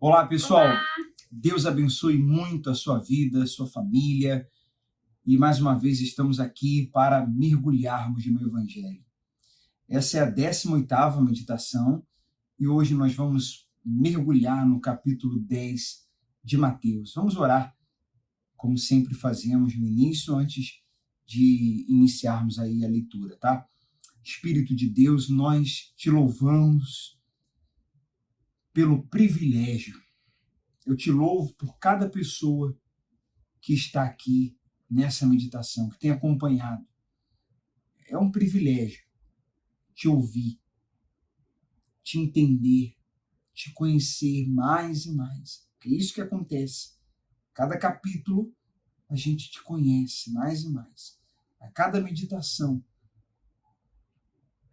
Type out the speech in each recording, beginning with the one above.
Olá, pessoal. Olá! Deus abençoe muito a sua vida, a sua família. E mais uma vez estamos aqui para mergulharmos no Evangelho. Essa é a 18ª meditação e hoje nós vamos mergulhar no capítulo 10 de Mateus. Vamos orar, como sempre fazemos no início, antes de iniciarmos aí a leitura, tá? Espírito de Deus, nós te louvamos pelo privilégio. Eu te louvo por cada pessoa que está aqui nessa meditação, que tem acompanhado. É um privilégio te ouvir, te entender, te conhecer mais e mais. É isso que acontece. Cada capítulo a gente te conhece mais e mais. A cada meditação,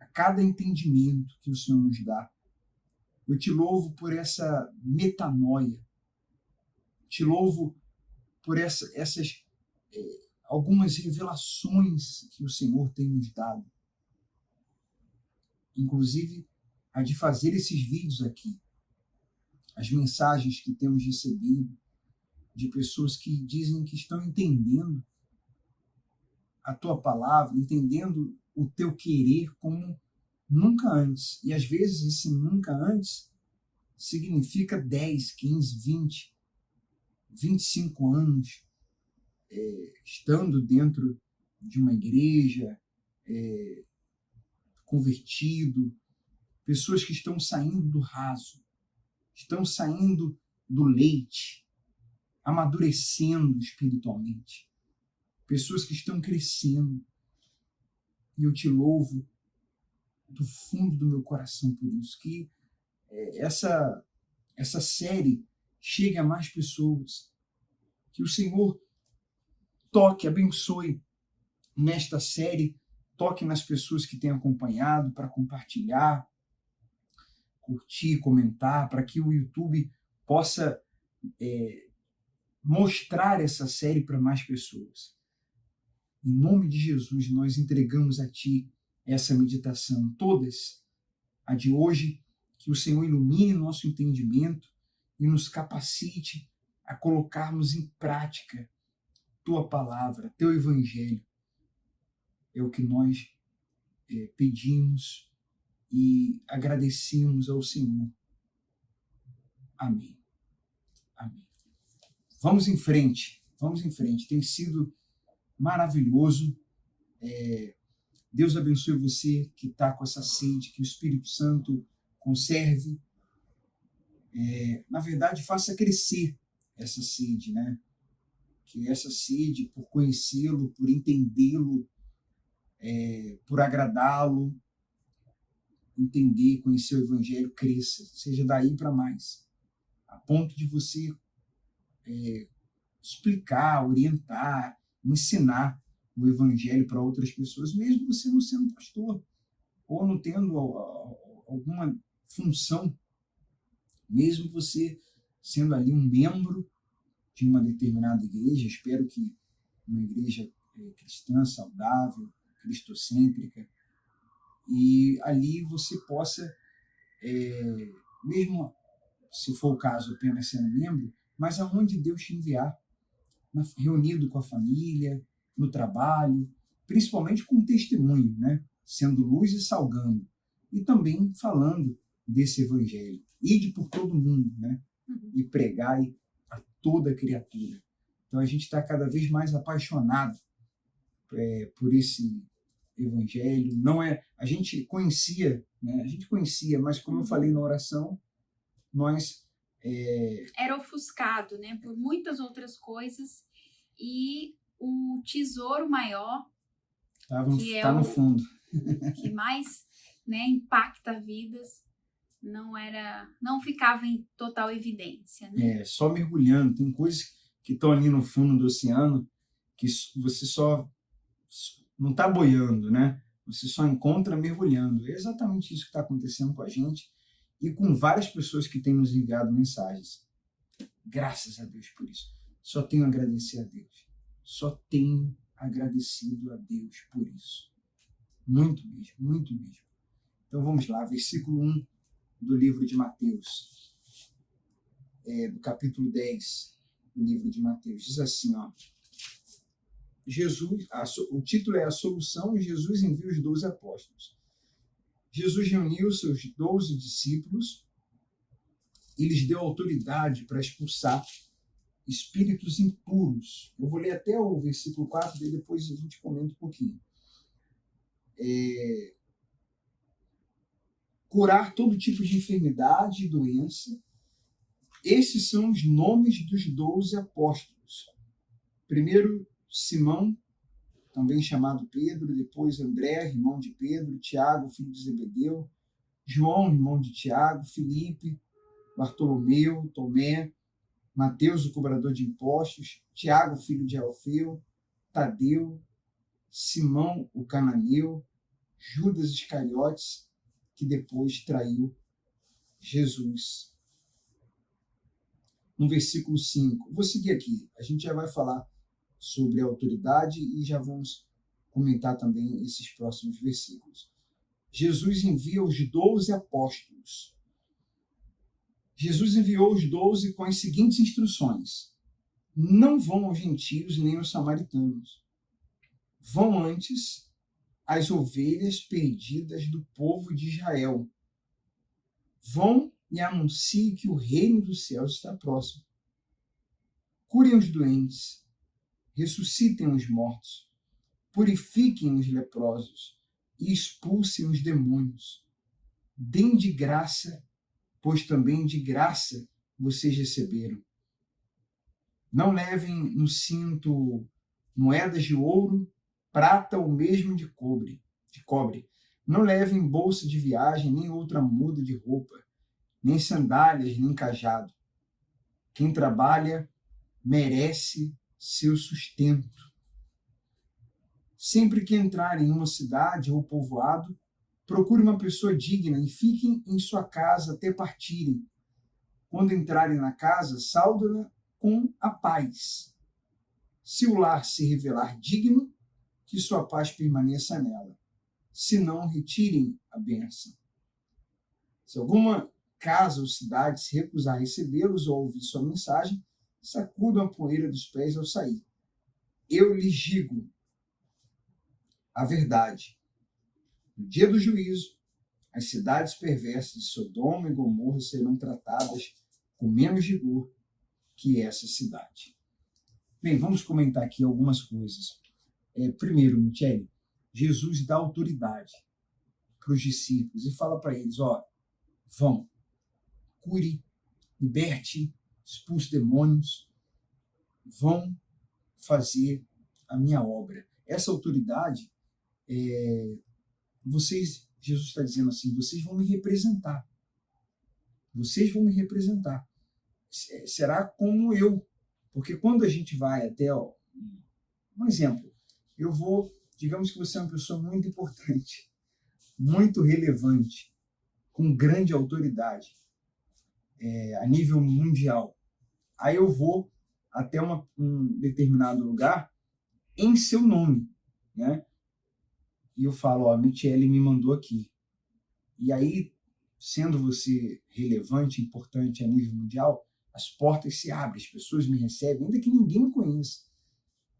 a cada entendimento que o Senhor nos dá. Eu te louvo por essa metanoia. Te louvo por essas algumas revelações que o Senhor tem nos dado. Inclusive, a de fazer esses vídeos aqui. As mensagens que temos recebido de pessoas que dizem que estão entendendo a tua palavra, entendendo o teu querer como nunca antes. E às vezes esse nunca antes significa 10, 15, 20, 25 anos estando dentro de uma igreja, convertido, pessoas que estão saindo do raso, estão saindo do leite, amadurecendo espiritualmente, pessoas que estão crescendo. E eu te louvo do fundo do meu coração por isso, que essa série chegue a mais pessoas, que o Senhor toque, abençoe nesta série, toque nas pessoas que têm acompanhado para compartilhar, curtir, comentar, para que o YouTube possa mostrar essa série para mais pessoas. Em nome de Jesus, nós entregamos a Ti essa meditação, todas, a de hoje, que o Senhor ilumine nosso entendimento e nos capacite a colocarmos em prática Tua palavra, Teu Evangelho. É o que nós pedimos e agradecemos ao Senhor. Amém. Amém. Vamos em frente, vamos em frente. Tem sido maravilhoso. Deus abençoe você que está com essa sede, que o Espírito Santo conserve. Na verdade, faça crescer essa sede, né? Que essa sede por conhecê-lo, por entendê-lo, por agradá-lo, entender, conhecer o Evangelho, cresça, seja daí para mais, a ponto de você explicar, orientar, ensinar o Evangelho para outras pessoas, mesmo você não sendo pastor, ou não tendo alguma função, mesmo você sendo ali um membro de uma determinada igreja, espero que uma igreja cristã, saudável, cristocêntrica, e ali você possa, mesmo se for o caso apenas sendo membro, mas aonde Deus te enviar, reunido com a família, no trabalho, principalmente com testemunho, né? Sendo luz e salgando, e também falando desse evangelho. Ide por todo mundo, né? E pregai a toda criatura. Então a gente está cada vez mais apaixonado por esse evangelho. Não é, a gente conhecia, né? A gente conhecia, mas como eu falei na oração, nós Era ofuscado, né, por muitas outras coisas, e o tesouro maior, que tá no fundo, que mais, né, impacta vidas, não ficava em total evidência, né? Só mergulhando. Tem coisas que estão ali no fundo do oceano que você só não está boiando, né? Você só encontra mergulhando. É exatamente isso que está acontecendo com a gente e com várias pessoas que têm nos enviado mensagens. Graças a Deus por isso. Só tenho a agradecer a Deus. Só tenho agradecido a Deus por isso. Muito mesmo, muito mesmo. Então vamos lá, versículo 1 do livro de Mateus. do capítulo 10 do livro de Mateus. Diz assim, ó, Jesus, o título é A Solução, e Jesus envia os 12 apóstolos. Jesus reuniu seus 12 discípulos e lhes deu autoridade para expulsar espíritos impuros. Eu vou ler até o versículo 4, e depois a gente comenta um pouquinho. Curar todo tipo de enfermidade e doença. Esses são os nomes dos 12 apóstolos. Primeiro, Simão, também chamado Pedro, depois André, irmão de Pedro, Tiago, filho de Zebedeu, João, irmão de Tiago, Filipe, Bartolomeu, Tomé, Mateus, o cobrador de impostos, Tiago, filho de Alfeu, Tadeu, Simão, o cananeu, Judas Iscariotes, que depois traiu Jesus. No versículo 5, vou seguir aqui, a gente já vai falar sobre a autoridade e já vamos comentar também esses próximos versículos. Jesus envia os 12 apóstolos. Jesus enviou os 12 com as seguintes instruções: não vão aos gentios nem aos samaritanos. Vão antes às ovelhas perdidas do povo de Israel. Vão e anunciem que o reino dos céus está próximo. Curem os doentes, ressuscitem os mortos, purifiquem os leprosos e expulsem os demônios. Deem de graça, pois também de graça vocês receberam. Não levem no cinto moedas de ouro, prata ou mesmo de cobre. Não levem bolsa de viagem, nem outra muda de roupa, nem sandálias, nem cajado. Quem trabalha merece seu sustento. Sempre que entrarem em uma cidade ou povoado, procure uma pessoa digna e fiquem em sua casa até partirem. Quando entrarem na casa, saudem-na com a paz. Se o lar se revelar digno, que sua paz permaneça nela. Se não, retirem a bênção. Se alguma casa ou cidade se recusar a recebê-los ou ouvir sua mensagem, sacudam a poeira dos pés ao sair. Eu lhes digo a verdade. No dia do juízo, as cidades perversas de Sodoma e Gomorra serão tratadas com menos rigor que essa cidade. Bem, vamos comentar aqui algumas coisas. Primeiro, Michele, Jesus dá autoridade para os discípulos e fala para eles, vão, cure, liberte, expulse demônios, vão fazer a minha obra. Essa autoridade, Jesus está dizendo assim, vocês vão me representar. Vocês vão me representar. Será como eu. Porque quando a gente vai até, um exemplo, digamos que você é uma pessoa muito importante, muito relevante, com grande autoridade a nível mundial. Aí eu vou até um determinado lugar em seu nome, né? E eu falo, a Michele me mandou aqui. E aí, sendo você relevante, importante a nível mundial, as portas se abrem, as pessoas me recebem, ainda que ninguém me conheça.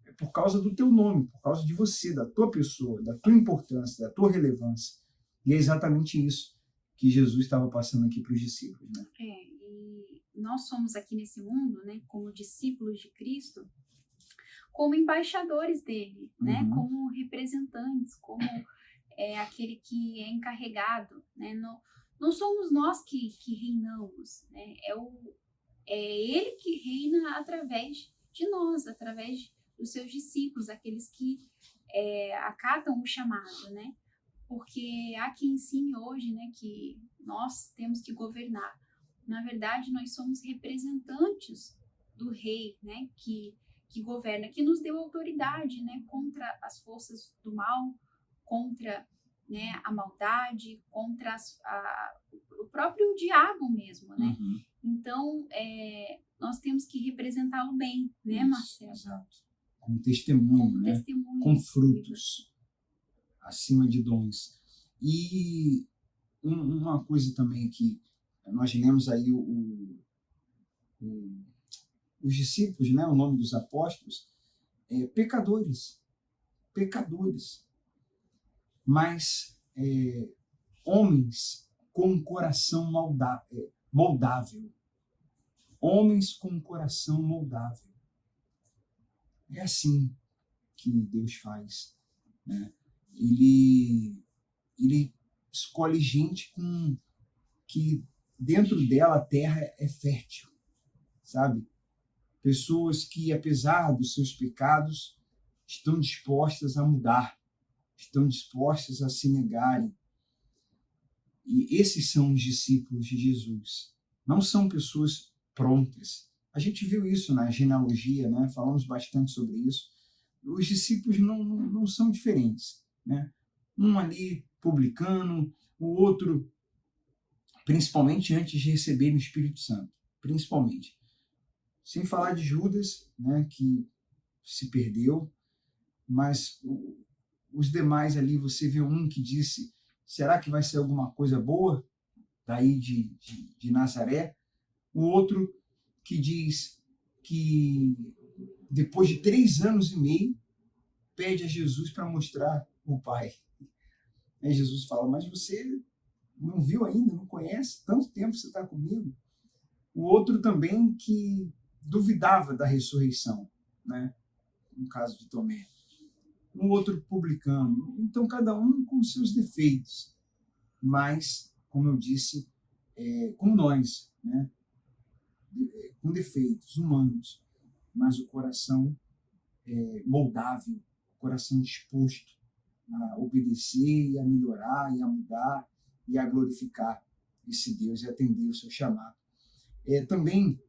É por causa do teu nome, por causa de você, da tua pessoa, da tua importância, da tua relevância. E é exatamente isso que Jesus estava passando aqui para os discípulos, né? E nós somos aqui nesse mundo, né, como discípulos de Cristo, como embaixadores dele, né, como representantes, como aquele que é encarregado, né? Não somos nós que reinamos, né? É ele que reina através de nós, através dos seus discípulos, aqueles que acatam o chamado, né? Porque há quem ensine hoje, né, que nós temos que governar. Na verdade, nós somos representantes do rei, né, que governa, que nos deu autoridade, né, contra as forças do mal, contra, né, a maldade, contra o próprio diabo mesmo, né? Então, nós temos que representá-lo bem, né, Marcelo? Exato. Com testemunho, né? Testemunho, com frutos, acima de dons. E uma coisa também que nós lemos aí o os discípulos, né, o nome dos apóstolos, pecadores, mas homens com um coração moldável. Homens com um coração moldável. É assim que Deus faz, né? Ele escolhe gente que dentro dela a terra é fértil, sabe? Pessoas que, apesar dos seus pecados, estão dispostas a mudar, estão dispostas a se negarem. E esses são os discípulos de Jesus. Não são pessoas prontas. A gente viu isso na genealogia, né? Falamos bastante sobre isso. Os discípulos não são diferentes, né? Um ali publicano, o outro, principalmente antes de receber o Espírito Santo, principalmente. Sem falar de Judas, né, que se perdeu, mas os demais ali, você vê um que disse, será que vai ser alguma coisa boa daí de Nazaré? O outro que diz que depois de 3 anos e meio, pede a Jesus para mostrar o Pai. Aí Jesus fala, mas você não viu ainda, não conhece, tanto tempo você está comigo. O outro também que duvidava da ressurreição, né? No caso de Tomé. Um outro publicano. Então, cada um com seus defeitos. Mas, como eu disse, como nós, né? Com defeitos humanos, mas o coração moldável, o coração disposto a obedecer e a melhorar e a mudar e a glorificar esse Deus e atender o seu chamado. Também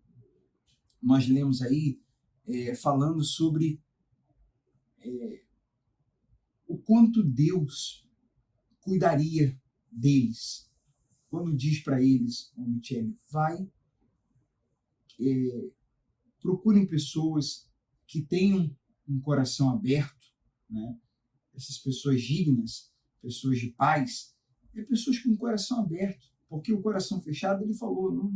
nós lemos aí falando sobre o quanto Deus cuidaria deles. Quando diz para eles, o Michele, vai, procurem pessoas que tenham um coração aberto, né? Essas pessoas dignas, pessoas de paz, pessoas com o coração aberto, porque o coração fechado, ele falou,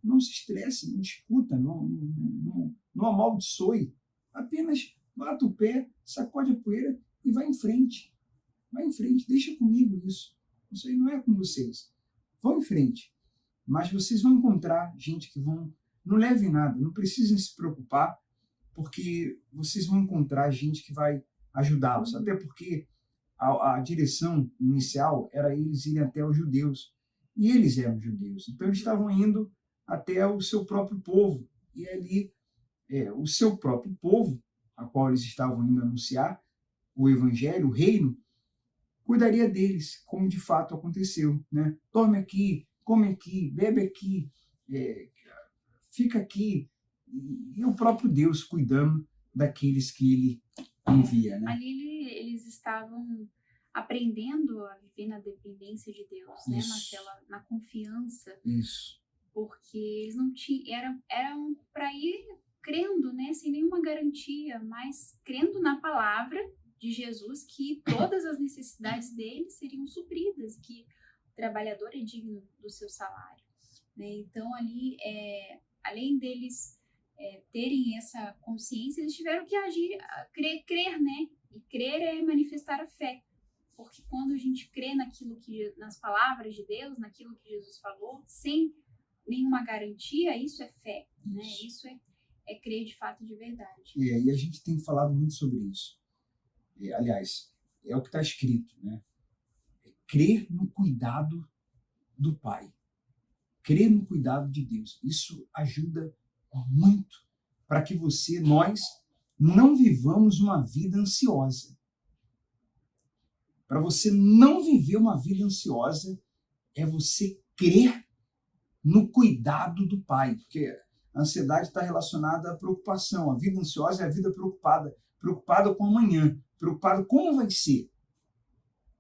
não se estresse, não discuta, não amaldiçoe, apenas bata o pé, sacode a poeira e vai em frente. Vai em frente, deixa comigo isso. Isso aí não é com vocês. Vão em frente. Mas vocês vão encontrar gente que não levem nada, não precisem se preocupar, porque vocês vão encontrar gente que vai ajudá-los. Até porque a direção inicial era eles irem até os judeus. E eles eram judeus. Então eles estavam indo até o seu próprio povo. E ali, o seu próprio povo, a qual eles estavam indo anunciar o evangelho, o reino, cuidaria deles, como de fato aconteceu, né? Dorme aqui, come aqui, bebe aqui, fica aqui. E o próprio Deus cuidando daqueles que ele envia, né? Ali eles estavam aprendendo a viver na dependência de Deus, né, Marcela? Na confiança. Isso. Porque eles não tinham, eram para ir crendo, né, sem nenhuma garantia, mas crendo na palavra de Jesus que todas as necessidades deles seriam supridas, que o trabalhador é digno do seu salário, né? Então ali, além deles terem essa consciência, eles tiveram que agir, crer, né? E crer é manifestar a fé. Porque quando a gente crê nas palavras de Deus, naquilo que Jesus falou, sem nenhuma garantia, isso é fé, né? Isso é crer de fato de verdade. E a gente tem falado muito sobre isso. Aliás, é o que está escrito, né? Crer no cuidado do Pai. Crer no cuidado de Deus. Isso ajuda muito para que nós, não vivamos uma vida ansiosa. Para você não viver uma vida ansiosa, é você crer no cuidado do Pai. Porque a ansiedade está relacionada à preocupação. A vida ansiosa é a vida preocupada. Preocupada com amanhã. Preocupada como vai ser.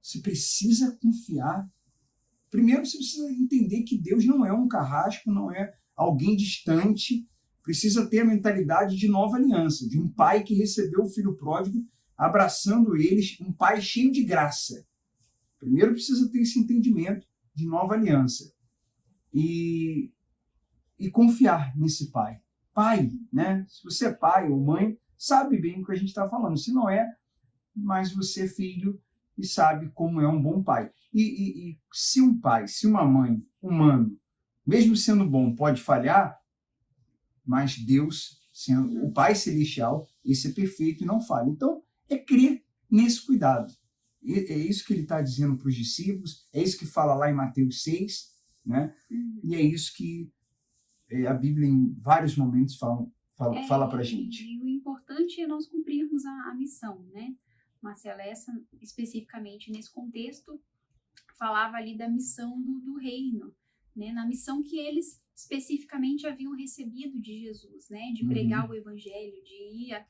Você precisa confiar. Primeiro, você precisa entender que Deus não é um carrasco, não é alguém distante. Precisa ter a mentalidade de nova aliança, de um pai que recebeu o filho pródigo, abraçando eles, um pai cheio de graça. Primeiro precisa ter esse entendimento de nova aliança. E confiar nesse pai. pai, né? Se você é pai ou mãe, sabe bem o que a gente está falando. Se não é, mas você é filho e sabe como é um bom pai. E se um pai, se uma mãe, humano, mesmo sendo bom, pode falhar, mas Deus, sendo o Pai Celestial, esse é perfeito e não falha. Então, é crer nesse cuidado. É isso que ele está dizendo para os discípulos, é isso que fala lá em Mateus 6, né? E é isso que a Bíblia, em vários momentos, fala para a gente. E o importante é nós cumprirmos a missão, né? Marcelo, essa especificamente nesse contexto, falava ali da missão do reino, né? Na missão que eles especificamente haviam recebido de Jesus, né? De pregar o evangelho, de ir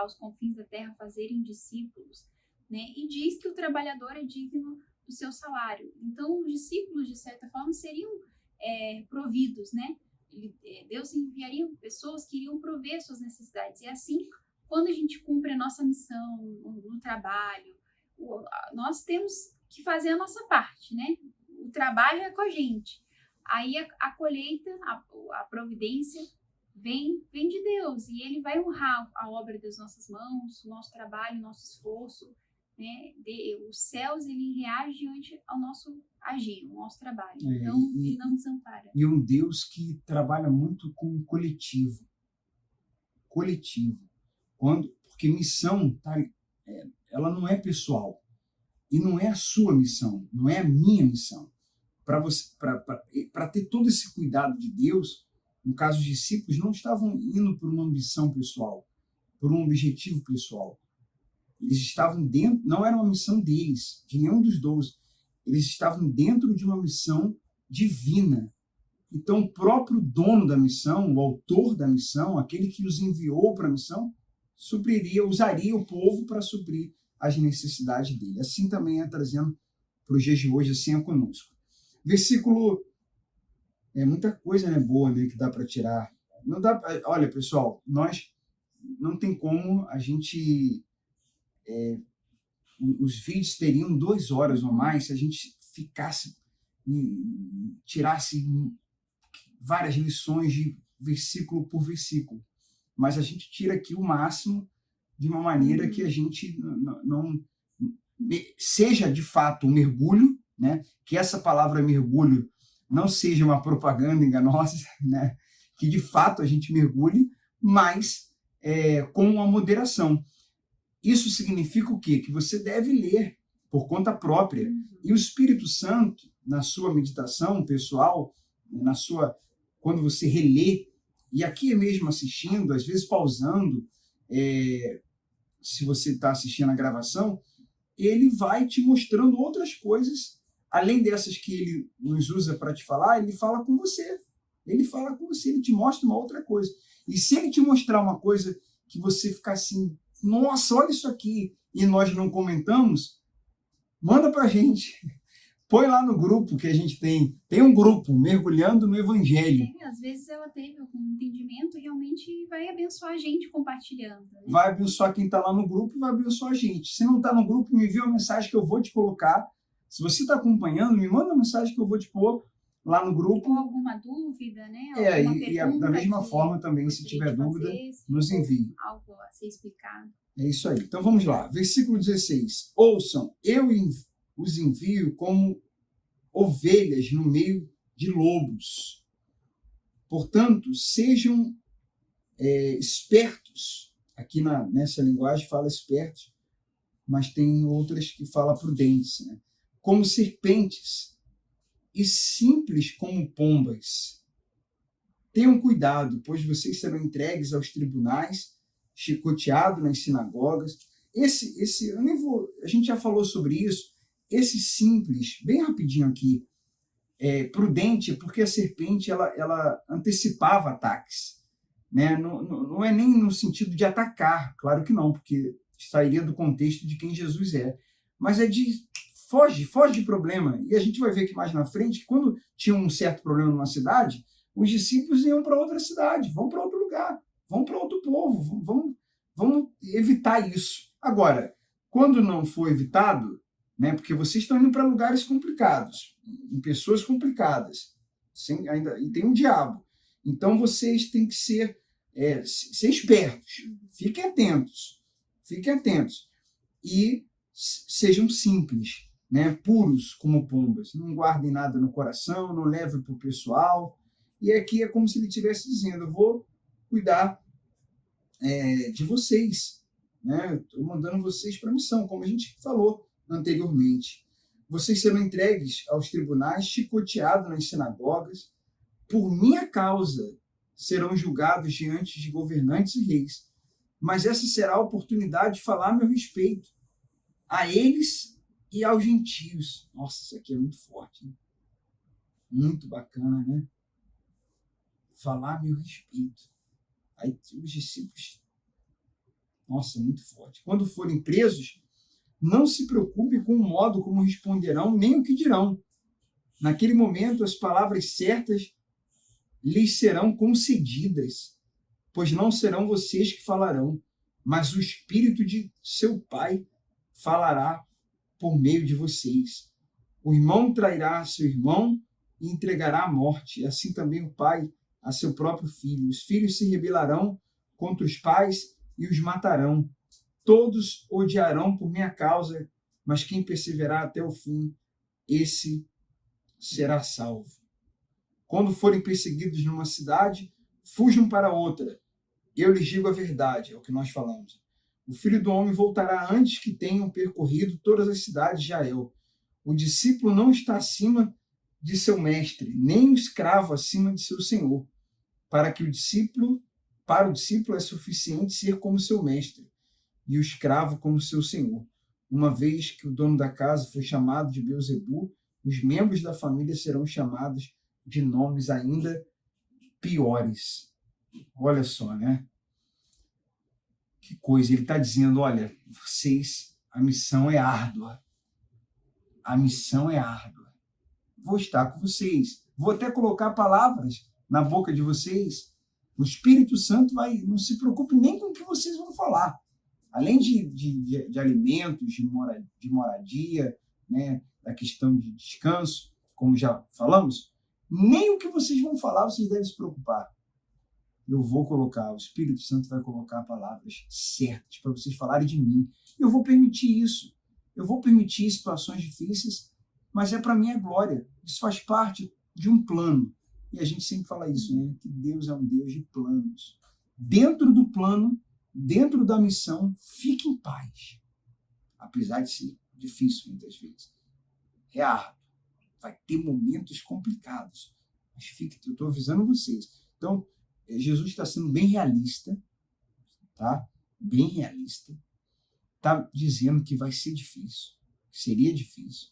aos confins da terra fazerem discípulos, né? E diz que o trabalhador é digno do seu salário. Então, os discípulos, de certa forma, seriam providos, né? Deus enviaria pessoas que iriam prover suas necessidades. E assim, quando a gente cumpre a nossa missão no trabalho, nós temos que fazer a nossa parte, né? O trabalho é com a gente. Aí a colheita, a providência vem de Deus, e ele vai honrar a obra das nossas mãos, o nosso trabalho, o nosso esforço, né? Os céus, ele reage diante ao nosso agir, ao nosso trabalho. Então, ele não desampara. E um Deus que trabalha muito com o coletivo. Porque missão, ela não é pessoal. E não é a sua missão, não é a minha missão. Para ter todo esse cuidado de Deus, no caso, os discípulos não estavam indo por uma ambição pessoal, por um objetivo pessoal. Eles estavam dentro, não era uma missão deles, de nenhum dos 12. Eles estavam dentro de uma missão divina. Então, o próprio dono da missão, o autor da missão, aquele que os enviou para a missão, usaria o povo para suprir as necessidades dele. Assim também é trazendo para os dias de hoje, assim é conosco. Versículo, muita coisa, né, boa, né, que dá para tirar. Não dá, olha, pessoal, nós não tem como a gente os vídeos teriam 2 horas ou mais se a gente ficasse e tirasse várias lições de versículo por versículo. Mas a gente tira aqui o máximo de uma maneira que a gente não seja de fato um mergulho, né? Que essa palavra mergulho não seja uma propaganda enganosa, né? Que de fato a gente mergulhe, mas com uma moderação. Isso significa o quê? Que você deve ler por conta própria. E o Espírito Santo, na sua meditação pessoal, quando você relê, e aqui mesmo assistindo, às vezes pausando, se você está assistindo a gravação, ele vai te mostrando outras coisas, além dessas que ele nos usa para te falar, ele fala com você. Ele fala com você, ele te mostra uma outra coisa. E se ele te mostrar uma coisa que você ficar assim, nossa, olha isso aqui, e nós não comentamos, manda para a gente. Põe lá no grupo que a gente tem. Tem um grupo, Mergulhando no Evangelho. Às vezes ela teve algum entendimento e realmente vai abençoar a gente compartilhando. Né? Vai abençoar quem está lá no grupo e vai abençoar a gente. Se não está no grupo, me envia uma mensagem que eu vou te colocar. Se você está acompanhando, me manda uma mensagem que eu vou te pôr lá no grupo. Ou alguma dúvida, né? E da mesma forma também, se tiver dúvida, nos envie. Algo a ser explicado. É isso aí. Então vamos lá. Versículo 16. Ouçam, eu os envio como ovelhas no meio de lobos. Portanto, sejam espertos. Aqui nessa linguagem fala espertos, mas tem outras que fala prudentes, né? Como serpentes e simples como pombas. Tenham cuidado, pois vocês serão entregues aos tribunais, chicoteados nas sinagogas. A gente já falou sobre isso. Esse simples, bem rapidinho aqui, prudente, porque a serpente ela antecipava ataques, né? Não é nem no sentido de atacar, claro que não, porque sairia do contexto de quem Jesus é, mas é de foge de problema. E a gente vai ver que mais na frente, que quando tinha um certo problema numa cidade, os discípulos iam para outra cidade, vão para outro lugar, vão para outro povo, vamos evitar isso. Agora, quando não for evitado, né, porque vocês estão indo para lugares complicados, em pessoas complicadas, e tem um diabo. Então, vocês têm que ser espertos. Fiquem atentos. Fiquem atentos. E sejam simples, né? Puros como pombas. Não guardem nada no coração, não levem para o pessoal. E aqui é como se ele estivesse dizendo, eu vou cuidar de vocês. Né? Estou mandando vocês para a missão, como a gente falou anteriormente. Vocês serão entregues aos tribunais, chicoteados nas sinagogas. Por minha causa serão julgados diante de governantes e reis. Mas essa será a oportunidade de falar a meu respeito, a eles e aos gentios. Nossa, isso aqui é muito forte, hein? Muito bacana, né? Falar a meu respeito. Aí os discípulos... Nossa, muito forte. Quando forem presos, não se preocupe com o modo como responderão, nem o que dirão. Naquele momento, as palavras certas lhes serão concedidas, pois não serão vocês que falarão, mas o Espírito de seu Pai falará por meio de vocês. O irmão trairá seu irmão e entregará à morte, e assim também o pai a seu próprio filho. Os filhos se rebelarão contra os pais e os matarão. Todos odiarão por minha causa, mas quem perseverar até o fim, esse será salvo. Quando forem perseguidos numa cidade, fujam para outra. Eu lhes digo a verdade, é o que nós falamos. O Filho do Homem voltará antes que tenham percorrido todas as cidades de Israel. O discípulo não está acima de seu mestre, nem o escravo acima de seu senhor. Para o discípulo é suficiente ser como seu mestre, e o escravo como seu senhor. Uma vez que o dono da casa foi chamado de Beelzebu, os membros da família serão chamados de nomes ainda piores. Olha só, né? Que coisa, ele está dizendo, olha, vocês, a missão é árdua. A missão é árdua. Vou estar com vocês. Vou até colocar palavras na boca de vocês. O Espírito Santo vai, não se preocupe nem com o que vocês vão falar. Além de alimentos, de moradia, né, da questão de descanso, como já falamos, nem o que vocês vão falar vocês devem se preocupar. Eu vou colocar, o Espírito Santo vai colocar palavras certas para vocês falarem de mim. Eu vou permitir isso. Eu vou permitir situações difíceis, mas é para minha glória. Isso faz parte de um plano. E a gente sempre fala isso, né? Que Deus é um Deus de planos. Dentro do plano, dentro da missão, fique em paz. Apesar de ser difícil muitas vezes. É árduo. Vai ter momentos complicados. Mas fique, eu estou avisando vocês. Então, Jesus está sendo bem realista, tá? Bem realista. Está dizendo que vai ser difícil, que seria difícil.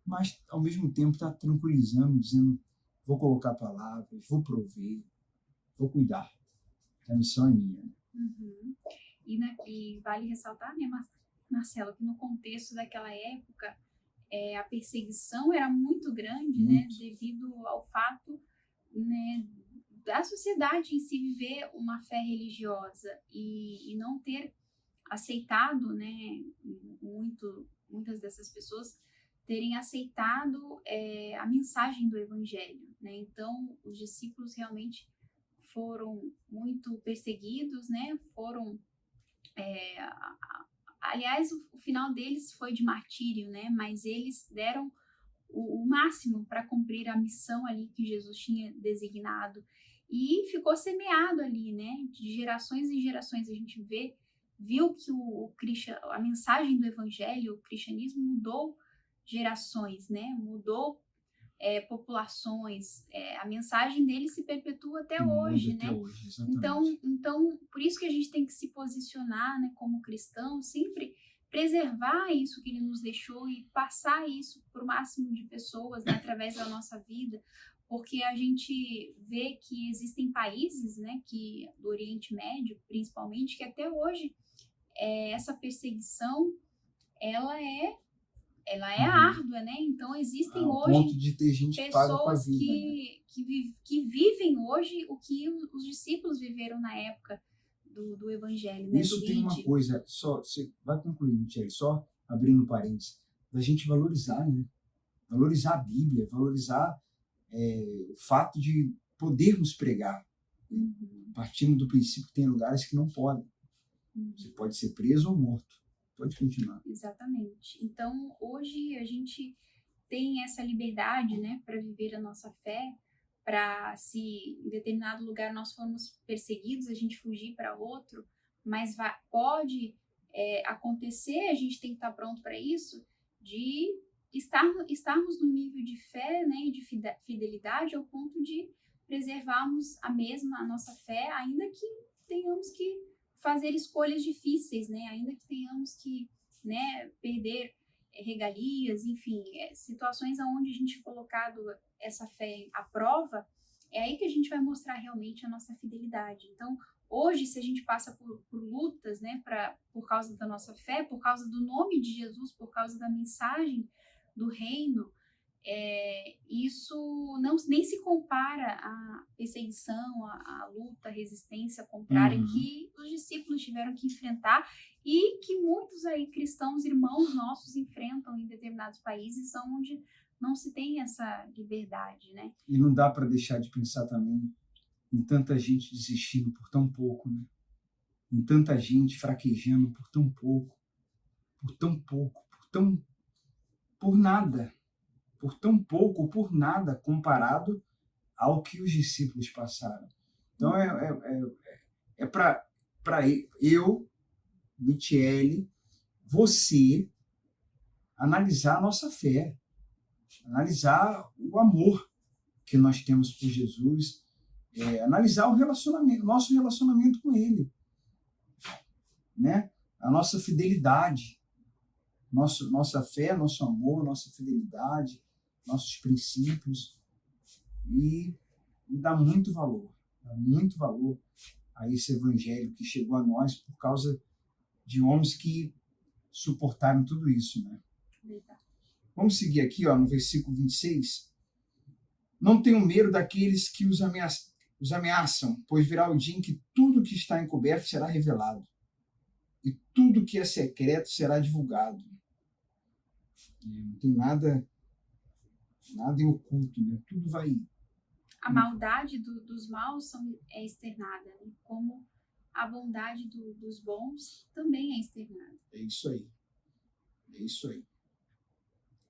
Mas, ao mesmo tempo, está tranquilizando, dizendo, vou colocar palavras, vou prover, vou cuidar. A missão é minha. Uhum. E vale ressaltar, né, Marcelo, que no contexto daquela época, a perseguição era muito grande, muito. Né, devido ao fato, né, da sociedade em si viver uma fé religiosa e não ter aceitado, né, muitas dessas pessoas terem aceitado a mensagem do Evangelho, né? Então, os discípulos realmente foram muito perseguidos, né? Aliás, o final deles foi de martírio, né? Mas eles deram o máximo para cumprir a missão ali que Jesus tinha designado. E ficou semeado ali, né? De gerações em gerações a gente viu que a mensagem do Evangelho, o cristianismo mudou gerações, né? Mudou populações. A mensagem dele se perpetua até hoje, né? Hoje, então, por isso que a gente tem que se posicionar, né, como cristão, sempre preservar isso que ele nos deixou e passar isso para o máximo de pessoas, né, através da nossa vida. Porque a gente vê que existem países, né, do Oriente Médio, principalmente, que até hoje essa perseguição ela é árdua, né? Então existem hoje ponto de ter gente pessoas vida, que vivem hoje o que os discípulos viveram na época do Evangelho, né? Isso tem uma coisa, só você vai concluir, Michele, só abrindo parênteses, da gente valorizar, né? Valorizar a Bíblia, valorizar o fato de podermos pregar, partindo do princípio que tem lugares que não podem. Você pode ser preso ou morto. Pode continuar. Exatamente. Então, hoje a gente tem essa liberdade, né, para viver a nossa fé, para, se em determinado lugar nós formos perseguidos, a gente fugir para outro, mas pode acontecer, a gente tem que estar pronto para isso, de estarmos no nível de fé, né, e de fidelidade ao ponto de preservarmos a nossa fé, ainda que tenhamos que fazer escolhas difíceis, né, ainda que tenhamos que, né, perder regalias, enfim, situações onde a gente colocado essa fé à prova, é aí que a gente vai mostrar realmente a nossa fidelidade. Então, hoje, se a gente passa por lutas, né, por causa da nossa fé, por causa do nome de Jesus, por causa da mensagem do reino, isso nem se compara à perseguição, à luta, à resistência contrária que os discípulos tiveram que enfrentar e que muitos aí cristãos, irmãos nossos, enfrentam em determinados países onde não se tem essa liberdade, né? E não dá para deixar de pensar também em tanta gente desistindo por tão pouco, né? Em tanta gente fraquejando por tão pouco, por nada. Por tão pouco, por nada, comparado ao que os discípulos passaram. Então, é para eu, Michele, você, analisar a nossa fé, analisar o amor que nós temos por Jesus, analisar nosso relacionamento com Ele, né? A nossa fidelidade, nossa fé, nosso amor, nossa fidelidade, nossos princípios, e dá muito valor a esse evangelho que chegou a nós por causa de homens que suportaram tudo isso, né? Vamos seguir aqui, no versículo 26. Não tenham medo daqueles que os ameaçam, pois virá o dia em que tudo que está encoberto será revelado, e tudo que é secreto será divulgado. Não tem nada em oculto, né? Tudo vai... A maldade dos maus é externada, né? Como a bondade dos bons também é externada. É isso aí.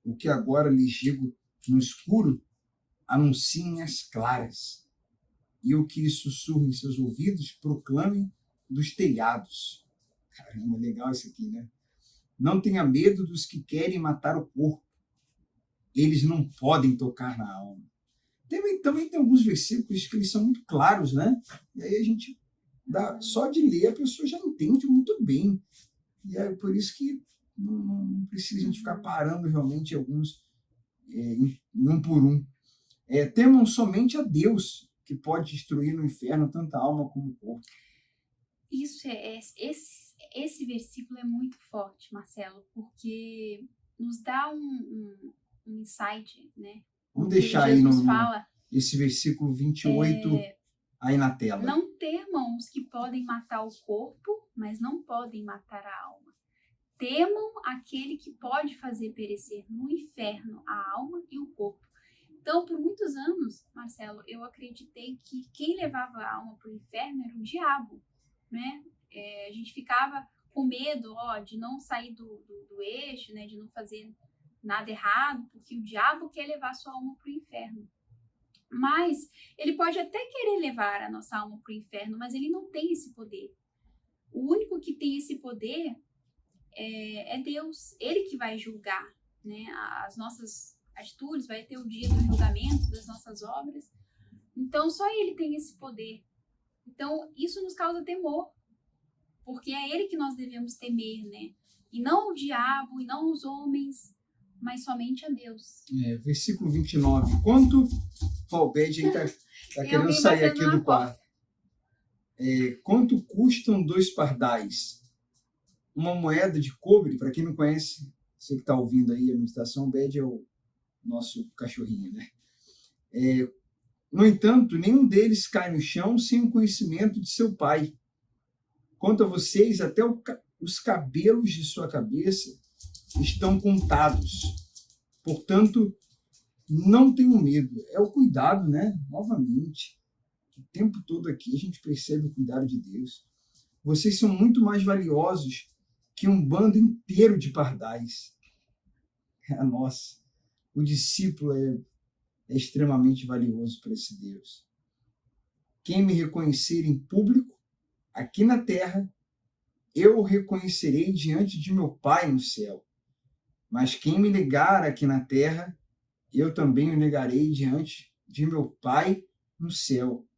O que agora lhes digo no escuro, anunciem as claras. E o que sussurra em seus ouvidos, proclamem dos telhados. Caramba, legal isso aqui, né? Não tenha medo dos que querem matar o corpo. Eles não podem tocar na alma. Também tem alguns versículos que eles são muito claros, né? E aí a gente, só de ler, a pessoa já entende muito bem. E é por isso que não precisa a gente ficar parando realmente alguns um por um. Temam somente a Deus, que pode destruir no inferno tanta alma como o corpo. Esse versículo é muito forte, Marcelo, porque nos dá um insight, né? Vamos deixar aí esse versículo 28 aí na tela. Não temam os que podem matar o corpo, mas não podem matar a alma. Temam aquele que pode fazer perecer no inferno a alma e o corpo. Então, por muitos anos, Marcelo, eu acreditei que quem levava a alma para o inferno era o diabo, né? A gente ficava com medo, de não sair do eixo, né? De não fazer nada errado, porque o diabo quer levar sua alma para o inferno. Mas ele pode até querer levar a nossa alma para o inferno, mas ele não tem esse poder. O único que tem esse poder é Deus. Ele que vai julgar, né, as nossas atitudes, vai ter o dia do julgamento das nossas obras. Então, só ele tem esse poder. Então, isso nos causa temor, porque é ele que nós devemos temer, né? E não o diabo, e não os homens, mas somente a Deus. Versículo 29. Quanto... O Bed está querendo sair aqui do quarto. Quanto custam 2 pardais? Uma moeda de cobre, para quem não conhece, você que está ouvindo aí a meditação, o Bed é o nosso cachorrinho, né? No entanto, nenhum deles cai no chão sem o conhecimento de seu pai. Quanto a vocês, até os cabelos de sua cabeça estão contados. Portanto, não tenham medo. É o cuidado, né? Novamente. tempo todo aqui a gente percebe o cuidado de Deus. Vocês são muito mais valiosos que um bando inteiro de pardais. Nossa, o discípulo é extremamente valioso para esse Deus. Quem me reconhecer em público, aqui na terra, eu o reconhecerei diante de meu Pai no céu. Mas quem me negar aqui na terra, eu também o negarei diante de meu Pai no céu.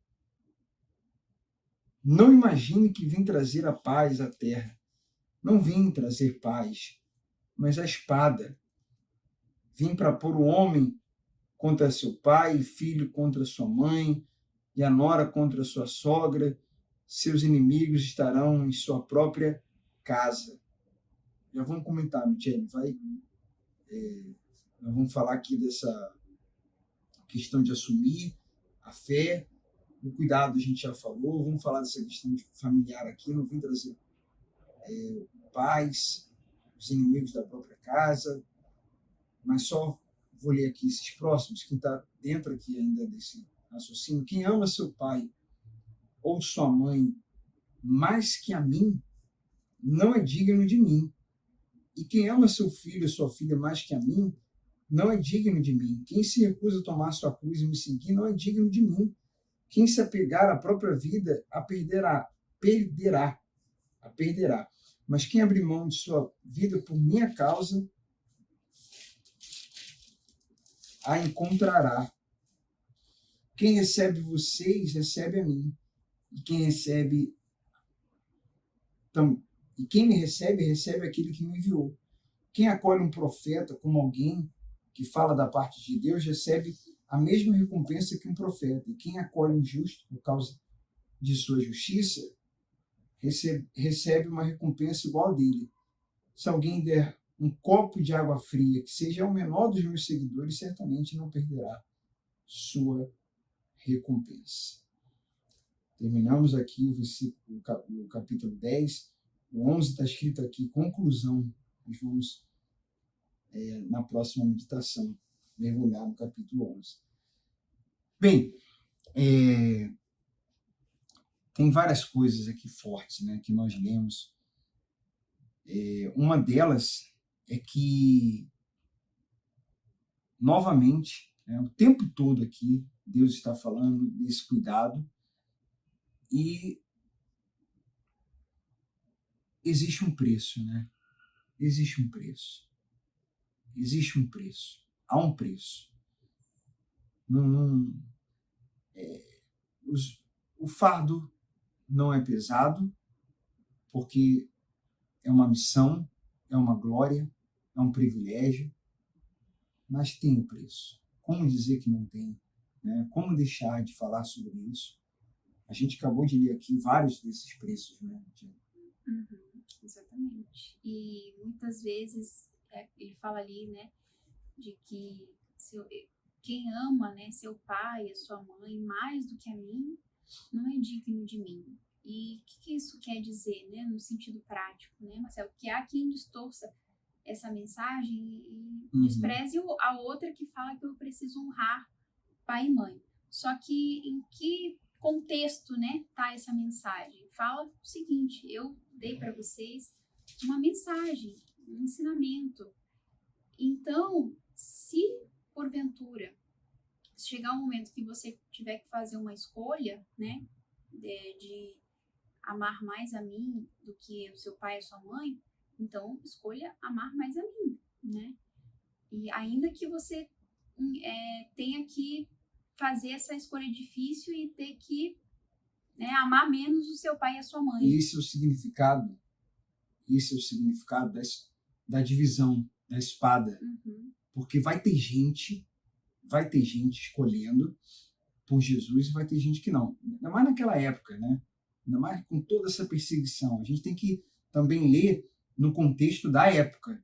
Não imagine que vim trazer a paz à terra. Não vim trazer paz, mas a espada. Vim para pôr o homem contra seu pai, filho contra sua mãe, e a nora contra sua sogra. Seus inimigos estarão em sua própria casa. Já vamos comentar, Michele, vai? Nós vamos falar aqui dessa questão de assumir a fé, o cuidado a gente já falou, vamos falar dessa questão familiar aqui, não vim trazer paz, os inimigos da própria casa, mas só vou ler aqui esses próximos, quem está dentro aqui ainda desse raciocínio. Quem ama seu pai ou sua mãe mais que a mim, não é digno de mim. E quem ama seu filho ou sua filha mais que a mim, não é digno de mim. Quem se recusa a tomar sua cruz e me seguir, não é digno de mim. Quem se apegar à própria vida, a perderá. Mas quem abrir mão de sua vida por minha causa, a encontrará. Quem recebe vocês, recebe a mim. E quem me recebe, recebe aquele que me enviou. Quem acolhe um profeta como alguém que fala da parte de Deus, recebe a mesma recompensa que um profeta. E quem acolhe um justo por causa de sua justiça, recebe uma recompensa igual a dele. Se alguém der um copo de água fria, que seja o menor dos meus seguidores, certamente não perderá sua recompensa. Terminamos aqui o capítulo 10. O 11 está escrito aqui, conclusão. Nós vamos, na próxima meditação, mergulhar no capítulo 11. Bem, tem várias coisas aqui fortes, né, que nós lemos. Uma delas é que, novamente, o tempo todo aqui, Deus está falando desse cuidado e existe um preço, né? Existe um preço. Há um preço. O fardo não é pesado, porque é uma missão, é uma glória, é um privilégio, mas tem um preço. Como dizer que não tem? Né? Como deixar de falar sobre isso? A gente acabou de ler aqui vários desses preços, né? Exatamente. E muitas vezes ele fala ali, né, de que quem ama, né, seu pai, a sua mãe, mais do que a mim, não é digno de mim. E o que isso quer dizer, né, no sentido prático, né, Marcelo? Que há quem distorça essa mensagem e despreze a outra que fala que eu preciso honrar pai e mãe. Só que em que contexto, né, tá essa mensagem? Fala o seguinte: eu dei para vocês uma mensagem, um ensinamento. Então, se porventura chegar um momento que você tiver que fazer uma escolha, né, de amar mais a mim do que o seu pai e a sua mãe, então escolha amar mais a mim, né? E ainda que você tenha que fazer essa escolha difícil e ter que, né, amar menos o seu pai e a sua mãe. Esse é o significado da divisão, da espada. Porque vai ter gente escolhendo por Jesus e vai ter gente que não. Ainda mais naquela época, né? Ainda mais com toda essa perseguição. A gente tem que também ler no contexto da época,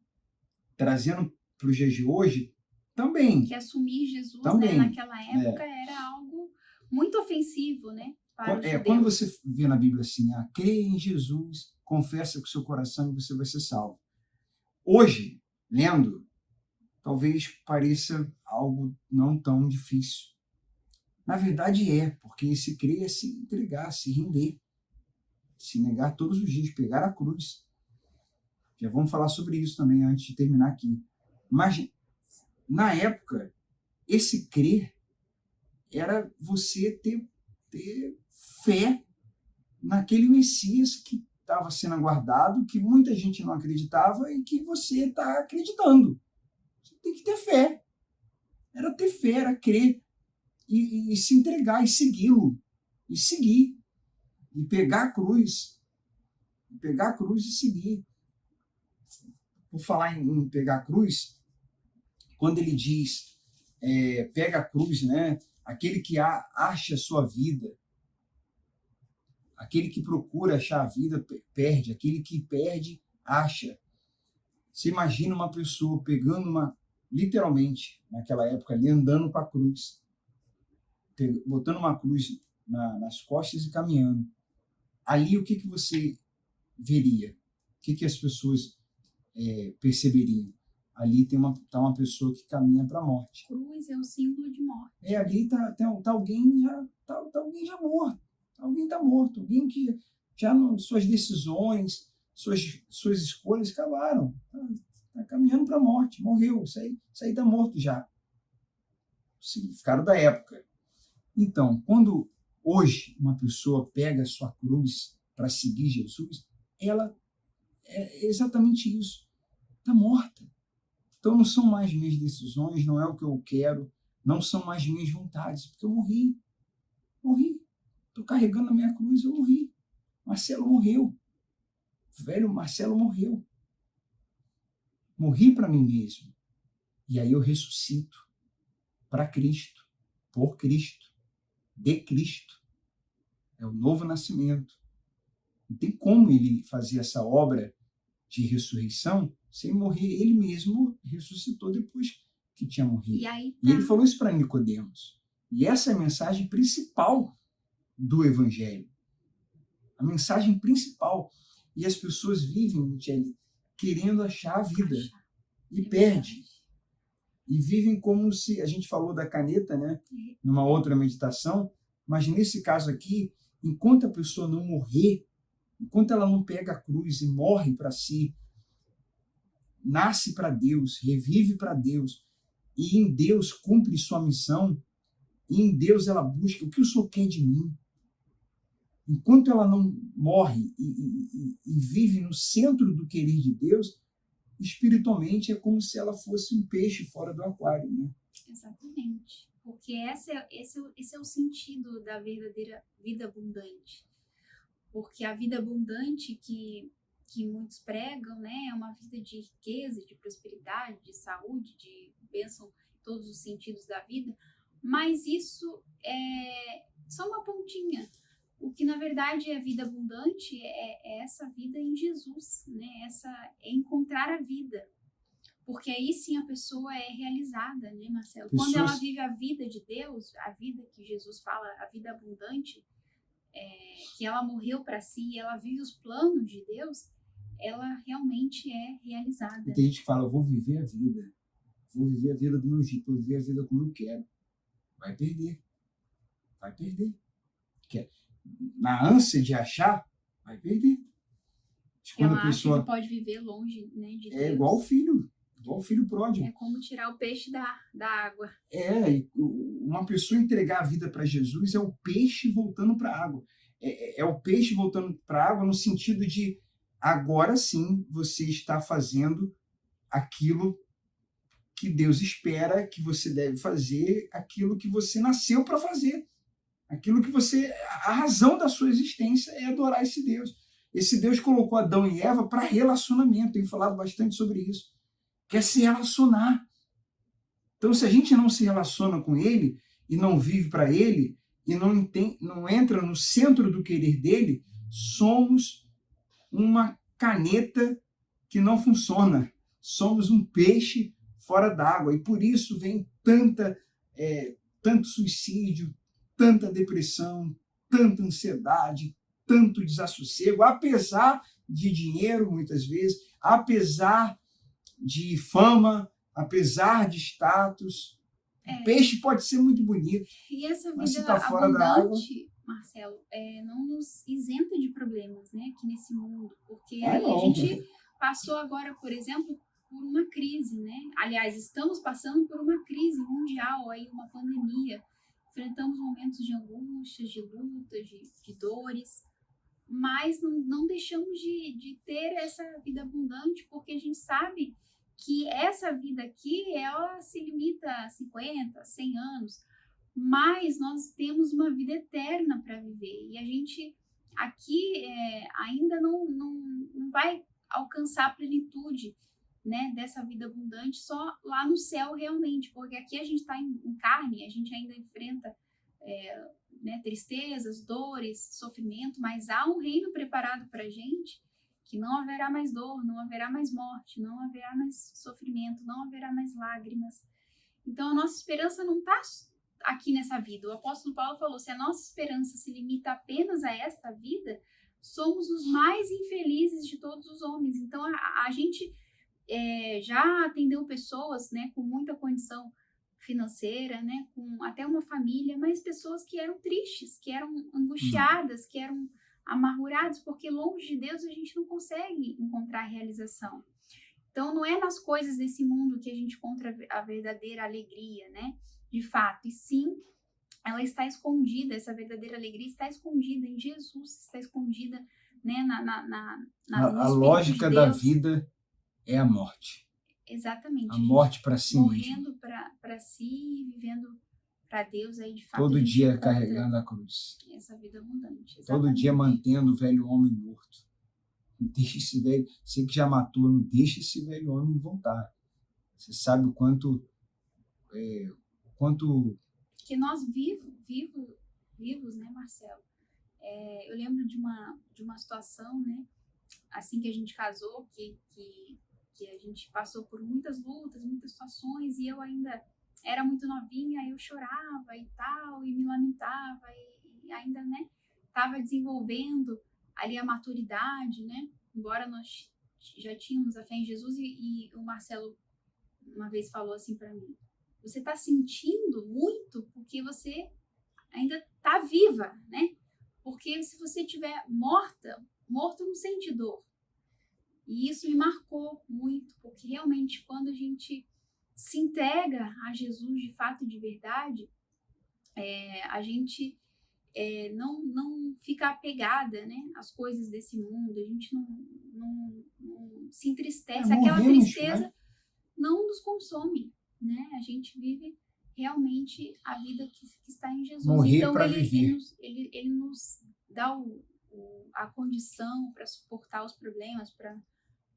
trazendo para os dias de hoje também. Que assumir Jesus, né, naquela época era algo muito ofensivo, né? Quando você vê na Bíblia assim, crê em Jesus, confessa com o seu coração e você vai ser salvo. Hoje, lendo, talvez pareça algo não tão difícil. Na verdade porque esse crer é se entregar, se render, se negar todos os dias, pegar a cruz. Já vamos falar sobre isso também antes de terminar aqui. Mas, na época, esse crer era você ter fé naquele Messias que estava sendo aguardado, que muita gente não acreditava e que você está acreditando. Você tem que ter fé. Era ter fé, era crer e se entregar e segui-lo. E seguir. E pegar a cruz. Pegar a cruz e seguir. Por falar em pegar a cruz, quando ele diz pega a cruz, né? Aquele que acha a sua vida, aquele que procura achar a vida, perde. Aquele que perde, acha. Você imagina uma pessoa pegando literalmente, naquela época ali, andando com a cruz, botando uma cruz nas costas e caminhando. Ali, o que você veria? O que as pessoas perceberiam? Ali tá uma pessoa que caminha para a morte. Cruz é o símbolo de morte. Ali tá alguém já morto. Alguém está morto. Alguém que já suas decisões, suas escolhas acabaram. Está caminhando para a morte. Morreu. Isso aí está morto já. Significado da época. Então, quando hoje uma pessoa pega a sua cruz para seguir Jesus, ela é exatamente isso. Está morta. Então não são mais minhas decisões, não é o que eu quero, não são mais minhas vontades, porque eu morri. Morri. Estou carregando a minha cruz, eu morri. Marcelo morreu. O velho Marcelo morreu. Morri para mim mesmo. E aí eu ressuscito para Cristo, por Cristo, de Cristo. É o novo nascimento. Não tem como ele fazer essa obra de ressurreição sem morrer. Ele mesmo ressuscitou depois que tinha morrido. E ele falou isso para Nicodemos. E essa é a mensagem principal do Evangelho. A mensagem principal. E as pessoas vivem, Michele, querendo achar a vida. E perde. E vivem como se... A gente falou da caneta, né? Numa outra meditação. Mas nesse caso aqui, enquanto a pessoa não morrer, enquanto ela não pega a cruz e morre para si, nasce para Deus, revive para Deus, e em Deus cumpre sua missão, e em Deus ela busca o que o Senhor quer de mim. Enquanto ela não morre e vive no centro do querer de Deus, espiritualmente é como se ela fosse um peixe fora do aquário, né? Exatamente. Porque esse é o sentido da verdadeira vida abundante. Porque a vida abundante que muitos pregam, né, é uma vida de riqueza, de prosperidade, de saúde, de bênção em todos os sentidos da vida, mas isso é só uma pontinha. O que, na verdade, é a vida abundante é essa vida em Jesus, né? É encontrar a vida. Porque aí sim a pessoa é realizada, né, Marcelo? Quando ela vive a vida de Deus, a vida que Jesus fala, a vida abundante, que ela morreu para si e ela vive os planos de Deus, ela realmente é realizada. E tem gente que fala, eu vou viver a vida. Vou viver a vida do meu jeito, vou viver a vida como eu quero. Vai perder. Vai perder. Na ânsia de achar, vai perder. Quando a pessoa que pode viver longe, né, de Deus. É igual o filho pródigo. É como tirar o peixe da água. Uma pessoa entregar a vida para Jesus é o peixe voltando para a água. É o peixe voltando para a água no sentido de agora sim você está fazendo aquilo que Deus espera que você deve fazer, aquilo que você nasceu para fazer. Aquilo que a razão da sua existência é adorar esse Deus. Esse Deus colocou Adão e Eva para relacionamento. Tenho falado bastante sobre isso. Quer se relacionar. Então, se a gente não se relaciona com ele e não vive para ele e não entra no centro do querer dele, somos uma caneta que não funciona. Somos um peixe fora d'água. E por isso vem tanto suicídio, tanta depressão, tanta ansiedade, tanto desassossego, apesar de dinheiro, muitas vezes, apesar de fama, apesar de status, O peixe pode ser muito bonito, E essa mas se vida está fora da água... abundante, Marcelo, não nos isenta de problemas, né, aqui nesse mundo, porque Ah, aí a não. gente passou agora, por exemplo, por uma crise, né? Aliás, estamos passando por uma crise mundial, aí uma pandemia. Enfrentamos momentos de angústias, de lutas, de dores, mas não deixamos de ter essa vida abundante, porque a gente sabe que essa vida aqui, ela se limita a 50, 100 anos, mas nós temos uma vida eterna para viver, e a gente aqui ainda não vai alcançar a plenitude, né, dessa vida abundante só lá no céu realmente, porque aqui a gente está em carne, a gente ainda enfrenta né, tristezas, dores, sofrimento, mas há um reino preparado para a gente que não haverá mais dor, não haverá mais morte, não haverá mais sofrimento, não haverá mais lágrimas. Então a nossa esperança não está aqui nessa vida. O apóstolo Paulo falou, se a nossa esperança se limita apenas a esta vida, somos os mais infelizes de todos os homens. Então a gente já atendeu pessoas, né, com muita condição financeira, né, com até uma família, mas pessoas que eram tristes, que eram angustiadas, que eram amarguradas, porque longe de Deus a gente não consegue encontrar realização. Então não é nas coisas desse mundo que a gente encontra a verdadeira alegria, né, de fato, e sim, ela está escondida, essa verdadeira alegria está escondida em Jesus, está escondida, né, a lógica da vida é a morte. Exatamente. A morte para si mesmo. Morrendo para si e vivendo para Deus, aí de fato. Todo dia carregando a cruz. Essa vida abundante. Exatamente. Todo dia mantendo o velho homem morto. Não deixe esse velho, você que já matou, não deixe esse velho homem voltar. Você sabe o quanto que nós vivos, né, Marcelo? Eu lembro de uma situação, né, assim que a gente casou, que a gente passou por muitas lutas, muitas situações, e eu ainda era muito novinha, eu chorava e tal, e me lamentava, e ainda, né, estava desenvolvendo ali a maturidade, né, embora nós já tínhamos a fé em Jesus, e o Marcelo uma vez falou assim para mim, você está sentindo muito porque você ainda está viva, né, porque se você estiver morto não sente dor. E isso me marcou muito, porque realmente quando a gente se entrega a Jesus de fato e de verdade, a gente não fica apegada, né, às coisas desse mundo, a gente não se entristece, aquela tristeza, né, não nos consome, né? A gente vive realmente a vida que está em Jesus. Morrer então ele nos dá a condição para suportar os problemas, para a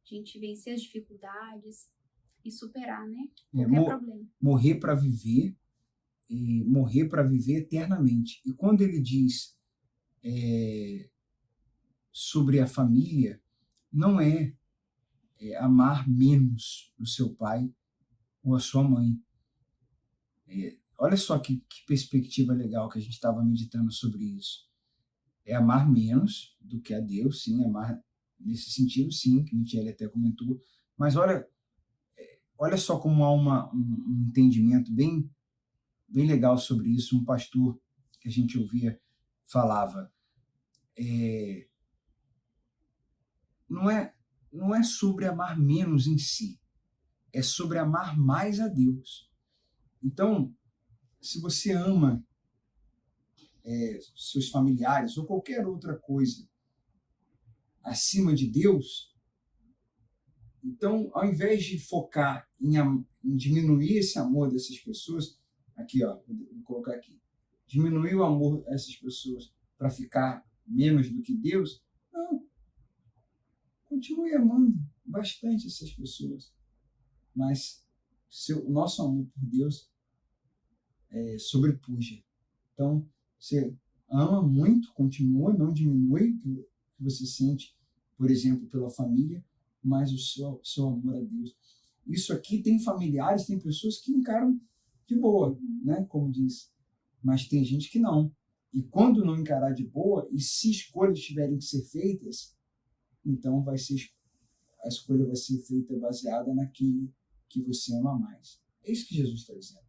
gente vencer as dificuldades e superar, né, qualquer problema. Morrer para viver, e morrer para viver eternamente. E quando ele diz sobre a família, não é amar menos o seu pai ou a sua mãe. Olha só que perspectiva legal que a gente estava meditando sobre isso. É amar menos do que a Deus, sim, amar nesse sentido, sim, que o Michele até comentou, mas olha só como há um entendimento bem legal sobre isso. Um pastor que a gente ouvia falava, não é sobre amar menos em si, é sobre amar mais a Deus. Então, se você ama seus familiares ou qualquer outra coisa acima de Deus, então, ao invés de focar em diminuir esse amor dessas pessoas, aqui, ó, vou colocar aqui, diminuir o amor dessas pessoas para ficar menos do que Deus, não. Continue amando bastante essas pessoas, mas o nosso amor por Deus sobrepuja. Então, você ama muito, continua, não diminui o que você sente, por exemplo, pela família, mas o seu amor a Deus. Isso aqui tem familiares, tem pessoas que encaram de boa, né? Como diz, mas tem gente que não. E quando não encarar de boa, e se escolhas tiverem que ser feitas, então a escolha vai ser feita baseada naquilo que você ama mais. É isso que Jesus está dizendo.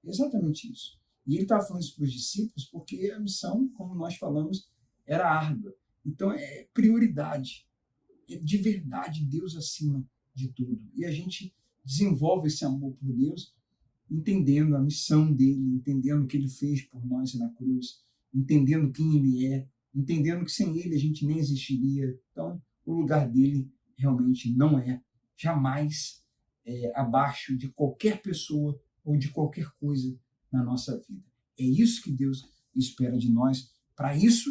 Exatamente isso. E ele estava falando isso para os discípulos porque a missão, como nós falamos, era árdua. Então, é prioridade. É de verdade Deus acima de tudo. E a gente desenvolve esse amor por Deus entendendo a missão dele, entendendo o que ele fez por nós na cruz, entendendo quem ele é, entendendo que sem ele a gente nem existiria. Então, o lugar dele realmente não é jamais abaixo de qualquer pessoa ou de qualquer coisa na nossa vida. É isso que Deus espera de nós, para isso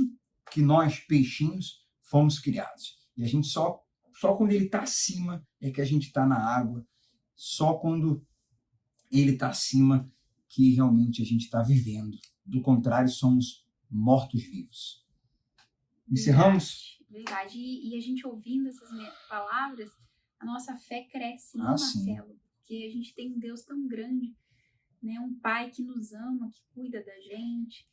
que nós, peixinhos, fomos criados. E a gente só quando ele está acima é que a gente está na água, só quando ele está acima que realmente a gente está vivendo. Do contrário, somos mortos-vivos. Encerramos? Verdade. E a gente ouvindo essas palavras, a nossa fé cresce, né, Marcelo? Porque a gente tem um Deus tão grande, né? Um Pai que nos ama, que cuida da gente.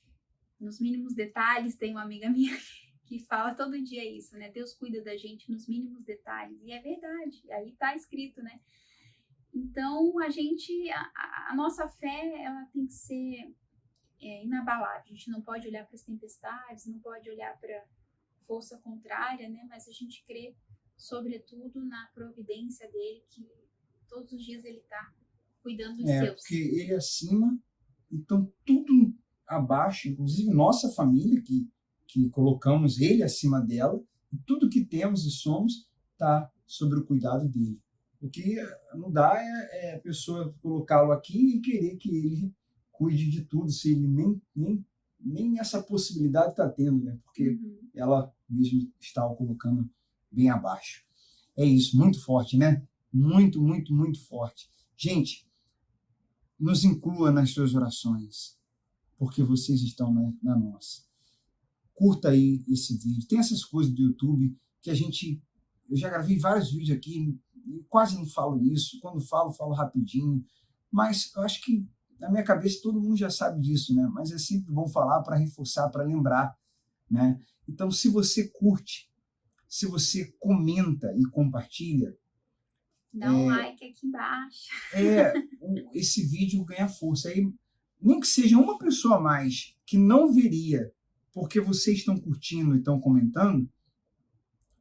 Nos mínimos detalhes, tem uma amiga minha que fala todo dia isso, né? Deus cuida da gente nos mínimos detalhes. E é verdade, aí está escrito, né? Então, a nossa fé, ela tem que ser inabalável. A gente não pode olhar para as tempestades, não pode olhar para força contrária, né? Mas a gente crê, sobretudo, na providência dele, que todos os dias ele está cuidando dos seus. Porque ele acima, então tudo abaixo, inclusive nossa família, que colocamos ele acima dela, e tudo que temos e somos está sob o cuidado dele. O que não dá é a pessoa colocá-lo aqui e querer que ele cuide de tudo, se ele nem essa possibilidade está tendo, né? Porque ela mesmo está o colocando bem abaixo. É isso, muito forte, né? Muito, muito, muito forte. Gente, nos inclua nas suas orações, porque vocês estão na nossa. Curta aí esse vídeo. Tem essas coisas do YouTube que eu já gravei vários vídeos aqui, quase não falo isso, quando falo rapidinho, mas eu acho que na minha cabeça todo mundo já sabe disso, né? Mas é sempre bom falar para reforçar, para lembrar, né? Então, se você curte, se você comenta e compartilha, dá um like aqui embaixo. Esse vídeo ganha força. Aí, nem que seja uma pessoa a mais que não veria, porque vocês estão curtindo e estão comentando,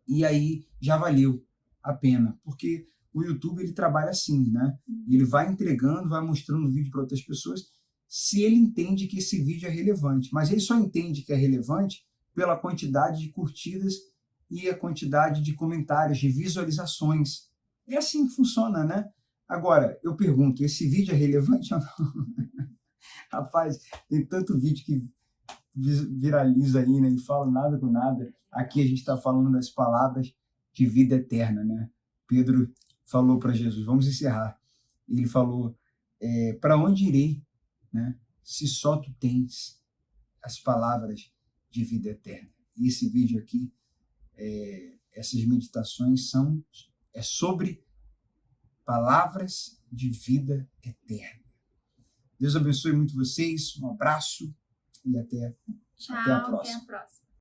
e aí já valeu a pena, porque o YouTube ele trabalha assim, né? Ele vai entregando, vai mostrando o vídeo para outras pessoas, se ele entende que esse vídeo é relevante, mas ele só entende que é relevante pela quantidade de curtidas e a quantidade de comentários, de visualizações. É assim que funciona, né? Agora, eu pergunto, esse vídeo é relevante ou não? Rapaz, tem tanto vídeo que viraliza aí, né? Não fala nada com nada. Aqui a gente está falando das palavras de vida eterna, né? Pedro falou para Jesus, vamos encerrar. Ele falou, para onde irei, né? Se só tu tens as palavras de vida eterna. E esse vídeo aqui, essas meditações são sobre palavras de vida eterna. Deus abençoe muito vocês, um abraço e até a próxima. Até a próxima.